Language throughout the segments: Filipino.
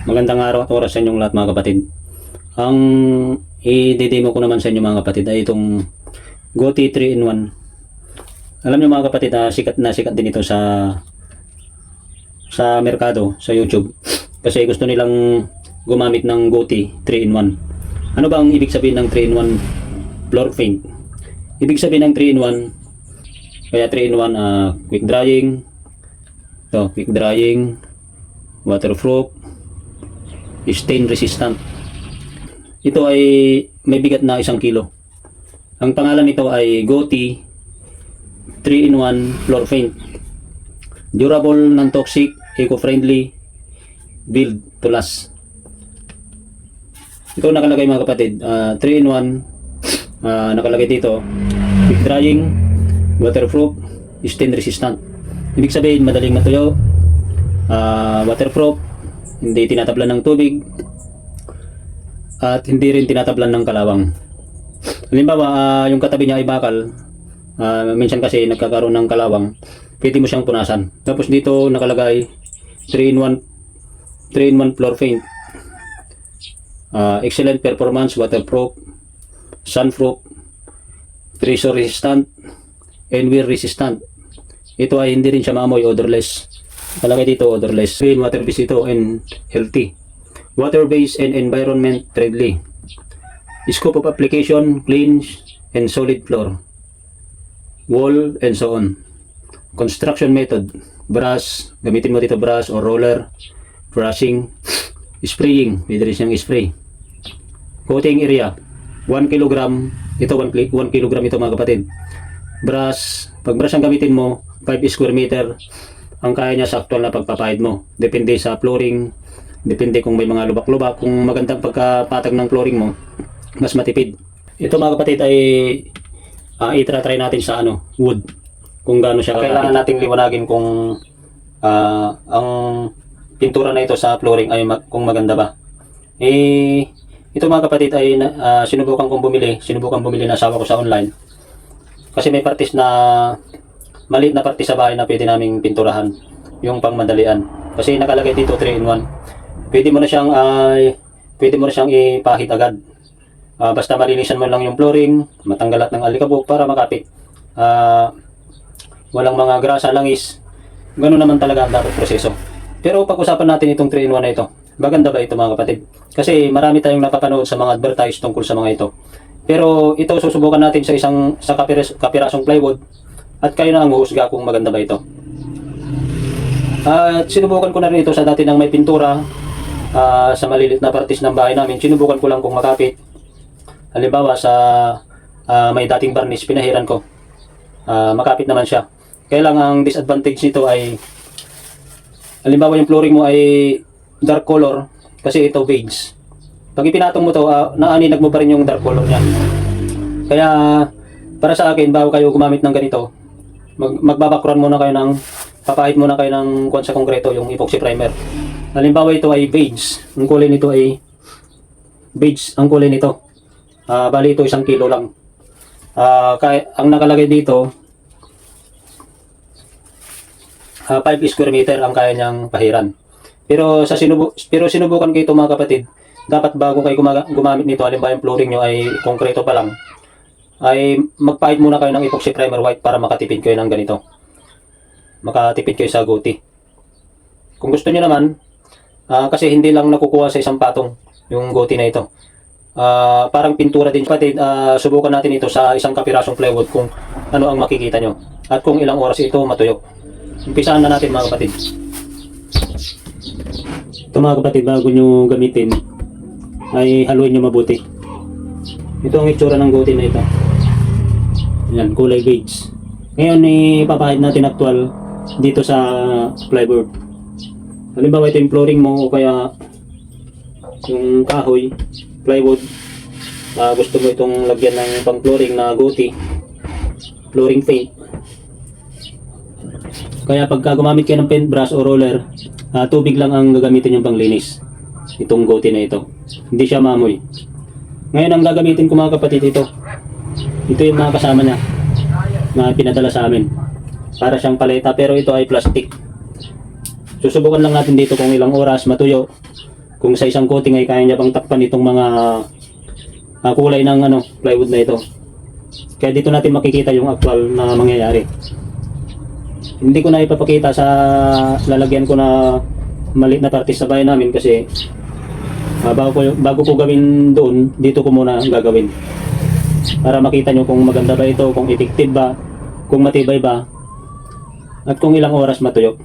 Magandang araw at oras sa inyong lahat mga kapatid. Ang i-demo ko naman sa inyo mga kapatid ay itong GoTi 3-in-1. Alam niyo mga kapatid, sikat na sikat din ito sa merkado, sa YouTube. Kasi gusto nilang gumamit ng GoTi 3-in-1. Ano ba ang ibig sabihin ng 3-in-1 floor paint? Ibig sabihin ng 3-in-1, kaya 3-in-1 quick drying, waterproof, stain resistant. Ito ay may bigat na 1 kilo. Ang pangalan nito ay GoTi 3-in-1 floor paint. Durable, non-toxic, eco-friendly, build to last. Ito nakalagay mga kapatid, 3-in-1, nakalagay dito, quick drying, waterproof, stain resistant. Ibig sabihin madaling matuyo, waterproof, hindi tinatablan ng tubig, at hindi rin tinatablan ng kalawang. Halimbawa, yung katabi niya ay bakal, minsan kasi nagkakaroon ng kalawang, pwede mo siyang punasan. Tapos dito nakalagay 3-in-1 floor paint. Excellent performance, waterproof, sunproof, pressure resistant, and wear resistant. Ito ay hindi rin siya maamoy, odorless. Nakalagay dito odorless, clean, water based ito, and healthy. Water based and environment friendly. Scope of application, clean and solid floor, wall, and so on. Construction method, brush, gamitin mo dito brush or roller, brushing, spraying, pwede rin siyang spray. Coating area, 1 kg, ito 1 kg ito mga kapatid. Brush, pag brush ang gamitin mo, 5 square meter, ang kaya niya sa actual na pagpapahid mo. Depende sa flooring, depende kung may mga lubak-lubak, kung magandang pagkapatag ng flooring mo, mas matipid. Ito mga kapatid ay i-try natin sa wood, kung gaano siya. Kailangan nating liwanagin kung ang pintura na ito sa flooring ay kung maganda ba. Ito mga kapatid ay sinubukan bumili na asawa ko sa online. Kasi may partis na maliit na partis sa bahay na pwede naming pinturahan, yung pangmadalian. Kasi nakalagay dito 3-in-1. Pwede mo na siyang ipahid agad. Basta malinisan mo lang yung flooring, matanggalat ng alikabok para makapit. Walang mga grasa, langis. Ganun naman talaga ang dapat proseso. Pero pag-usapan natin itong 3-in-1 na ito. Maganda ba ito mga kapatid? Kasi marami tayong napapanood sa mga advertise tungkol sa mga ito. Pero ito susubukan natin sa kapirasong plywood at kayo na ang huhusga kung maganda ba ito. At sinubukan ko na rin ito sa dati nang may pintura sa malilit na partis ng bahay namin. Sinubukan ko lang kung makapit. Halimbawa sa may dating varnish, pinahiran ko. Makapit naman siya. Kaya lang ang disadvantage nito ay halimbawa yung flooring mo ay dark color kasi ito beige. Pag ipinatong mo to, naaninag mo pa rin yung dark color niya. Kaya para sa akin, bago kayo gumamit ng ganito, magbabakran muna kayo papahid muna kayo ng sa konkreto, yung epoxy primer. Halimbawa ito ay beige. Ang kulay nito ay beige. Ang kulay nito. Bali ito 1 kilo lang. Kaya ang nakalagay dito 5 square meter ang kaya niyang pahiran. Pero sinubukan ko ito mga kapatid. Dapat bago kayo gumamit nito, halimbawa yung flooring nyo ay konkreto pa lang, ay magpahid muna kayo ng epoxy primer white para makatipid kayo ng ganito. Makatipid kayo sa GoTi. Kung gusto niyo naman, kasi hindi lang nakukuha sa isang patong yung GoTi na ito. Parang pintura din. Kapatid, subukan natin ito sa isang kapirasong plywood kung ano ang makikita nyo at kung ilang oras ito matuyo. Umpisahan na natin mga kapatid. Ito mga kapatid, bago nyo gamitin ay haluin nyo mabuti. Ito ang itsura ng GoTi na ito. Yan, kulay beige. Ngayon ipapahid natin actual dito sa plywood. Halimbawa ito yung flooring mo o kaya yung kahoy, plywood. Gusto mo itong lagyan ng pang flooring na GoTi flooring paint. Kaya pagka gumamit kayo ng paintbrush o roller, tubig lang ang gagamitin yung panglinis. Itong GoTi na ito, hindi siya maamoy. Ngayon ang gagamitin ko mga kapatid, ito yung mga kasama niya na pinadala sa amin. Para siyang paleta pero ito ay plastic. Susubukan lang natin dito kung ilang oras matuyo kung sa isang coating ay kaya niya bang takpan itong mga kulay ng plywood na ito. Kaya dito natin makikita yung actual na mangyayari. Hindi ko na ipapakita sa lalagyan ko na maliit na parte sa bahay namin kasi bago ko gawin doon, dito ko muna gagawin. Para makita nyo kung maganda ba ito, kung effective ba, kung matibay ba, at kung ilang oras matuyo.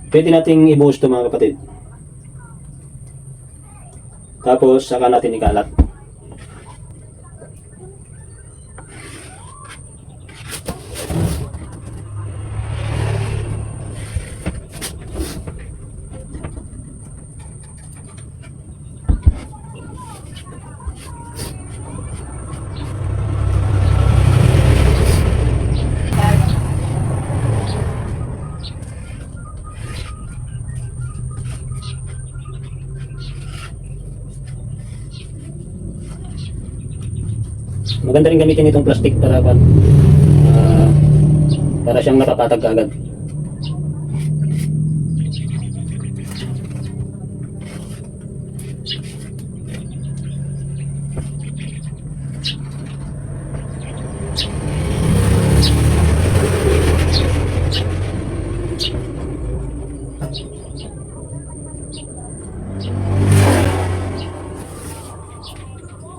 Pwede nating i-buhos ito mga kapatid. Tapos saka natin ikalat. Maganda rin gamitin itong plastic para siyang napapatag agad.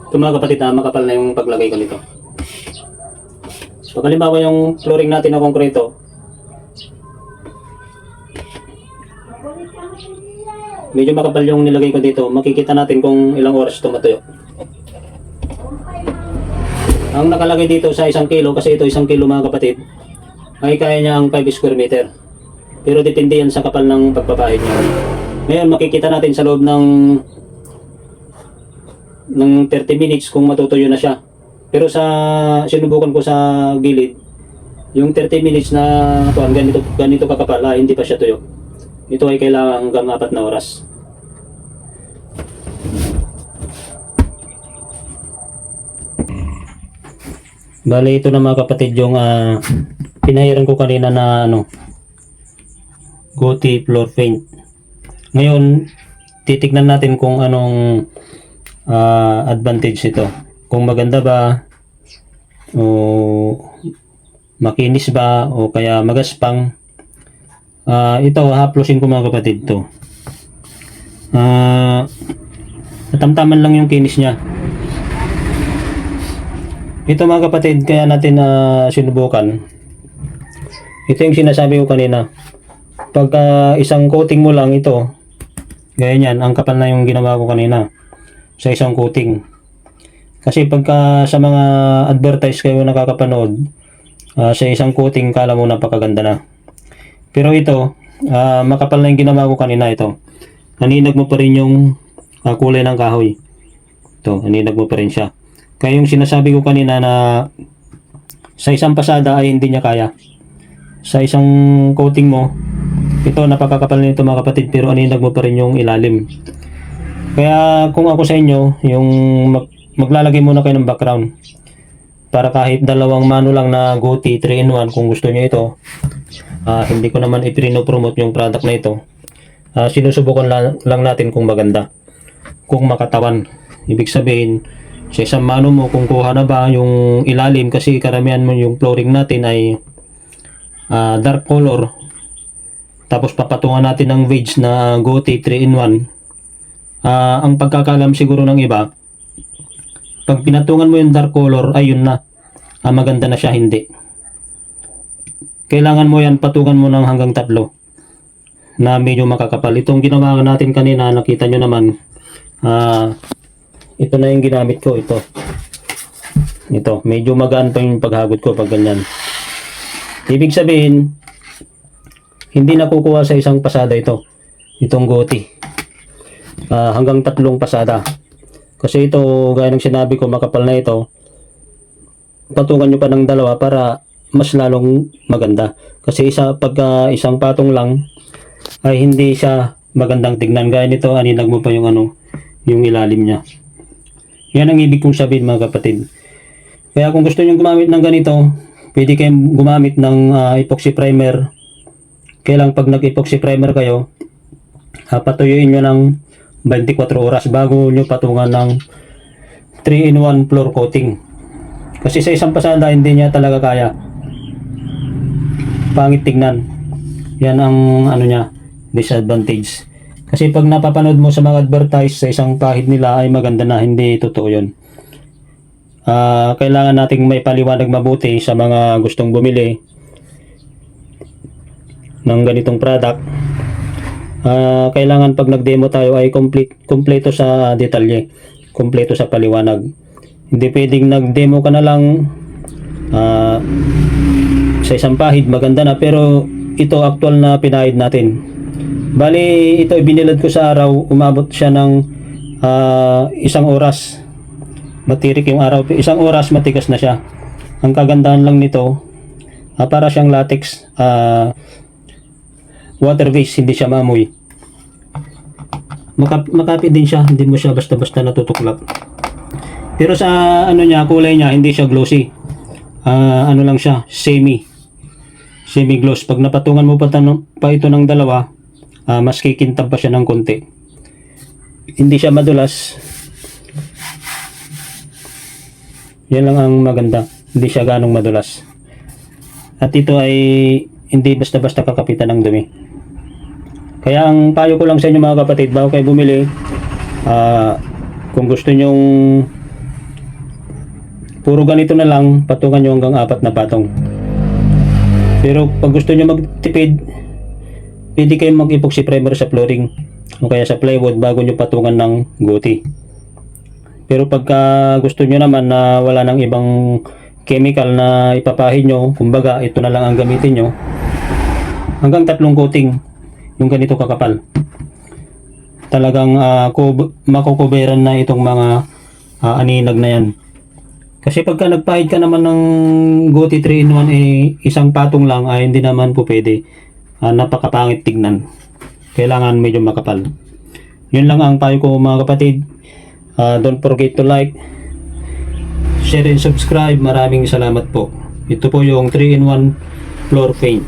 Ito mga kapatid, makapal na yung paglagay ko nito. Pag halimbawa yung flooring natin na konkreto, medyo makapal yung nilagay ko dito, makikita natin kung ilang oras ito matuyo. Ang nakalagay dito sa 1 kilo, kasi ito 1 kilo mga kapatid, ay kaya niya ang 5 square meter. Pero depende yan sa kapal ng pagpapahid niya. Ngayon makikita natin sa loob ng 30 minutes kung matutuyo na siya. Pero sinubukan ko sa gilid, yung 30 minutes na ganito kakapal, hindi pa siya tuyo. Ito ay kailangan hanggang 4 na oras. Bali ito na mga kapatid yung pinahiran ko kanina na Gothi floor paint. Ngayon titignan natin kung anong advantage ito. Kung maganda ba o makinis ba o kaya magaspang. Ito haplosin ko mga kapatid to. Natamtaman lang yung kinis niya. Ito mga kapatid, kaya natin sinubukan. Ito yung sinasabi ko kanina. Pagka isang coating mo lang ito, ganyan, ang kapal na yung ginawa ko kanina sa isang coating. Kasi pagka sa mga advertise kayo nakakapanood, sa isang coating kala mo napakaganda na. Pero ito, makapal na yung ginawa ko kanina ito. Naninag mo pa rin yung kulay ng kahoy. Ito, naninag mo pa rin siya. Kaya yung sinasabi ko kanina na sa isang pasada ay hindi niya kaya. Sa isang coating mo, ito napakakapal nito mga kapatid, pero aninag mo pa rin yung ilalim. Kaya kung ako sa inyo, yung maglalagay muna kayo ng background. Para kahit dalawang mano lang na Gothi 3-in-1 kung gusto niyo ito. Hindi ko naman i-promote yung product na ito. Sinusubukan lang natin kung maganda. Kung makatawan. Ibig sabihin, sa isang mano mo kung kuha na ba yung ilalim, kasi karamihan mo yung flooring natin ay dark color, tapos papatungan natin ng wedge na Gothi 3-in-1. Ang pagkakalam siguro ng iba, pag pinatungan mo yung dark color, ayun na, maganda na siya. Hindi, kailangan mo yan patungan mo ng hanggang 3 na medyo makakapal. Itong ginawa natin kanina, nakita nyo naman, ito na yung ginamit ko. Ito medyo magaan pa yung paghagod ko pag ganyan. Ibig sabihin, hindi nakukuha sa isang pasada itong Gothi. Hanggang 3 pasada. Kasi ito, gaya ng sinabi ko, makapal na ito. Patungan nyo pa ng 2 para mas lalong maganda. Kasi pagka isang patong lang ay hindi siya magandang tignan. Gaya nito, aninag mo pa yung yung ilalim niya. Yan ang ibig kong sabihin mga kapatid. Kaya kung gusto nyo gumamit ng ganito, pwede kayong gumamit ng epoxy primer. Kaya lang pag nag-epoxy primer kayo, patuyuin nyo ng 24 oras bago nyo patungan ng 3-in-1 floor coating. Kasi sa isang pasada hindi niya talaga kaya. Pangit tignan. Yan ang ano niya, disadvantage. Kasi pag napapanood mo sa mga advertise sa isang pahid nila ay maganda na, hindi totoo yun. Kailangan nating may paliwanag mabuti sa mga gustong bumili ng ganitong product. Kailangan pag nag-demo tayo ay kompleto sa detalye, kompleto sa paliwanag. Hindi pwedeng nag-demo ka na lang sa isang pahid, maganda na, pero ito actual na pinahid natin. Bali, ito ibinilad ko sa araw, umabot siya ng 1 oras. Matirik yung araw, 1 oras matigas na siya. Ang kagandahan lang nito, para siyang latex, water based, hindi siya maamoy. Makapit din siya, hindi mo siya basta-basta natutuklap. Pero sa ano niya, kulay niya, hindi siya glossy. Ano lang siya, semi gloss. Pag napatungan mo pa ito ng dalawa, mas kikintab pa siya ng konti. Hindi siya madulas. Yan lang ang maganda, hindi siya ganong madulas. At ito ay hindi basta-basta kakapitan ng dumi. Kaya ang payo ko lang sa inyo mga kapatid, bago kayo bumili, kung gusto nyong puro ganito na lang, patungan nyo hanggang 4 na patong. Pero pag gusto nyo magtipid, pwede kayong mag-epoxy primer sa flooring o kaya sa plywood bago nyo patungan ng guti. Pero pagka gusto nyo naman na wala nang ibang chemical na ipapahid nyo, kumbaga ito na lang ang gamitin nyo, hanggang 3 coating yung ganito kakapal. Talagang makukuberan na itong mga aninag na yan. Kasi pagka nagpahid ka naman ng Guti 3-in-1 isang patong lang ay hindi naman po pwede. Napakapangit tignan. Kailangan medyo makapal. Yun lang ang payo ko mga kapatid. Don't forget to like, share and subscribe. Maraming salamat po. Ito po yung 3-in-1 floor paint.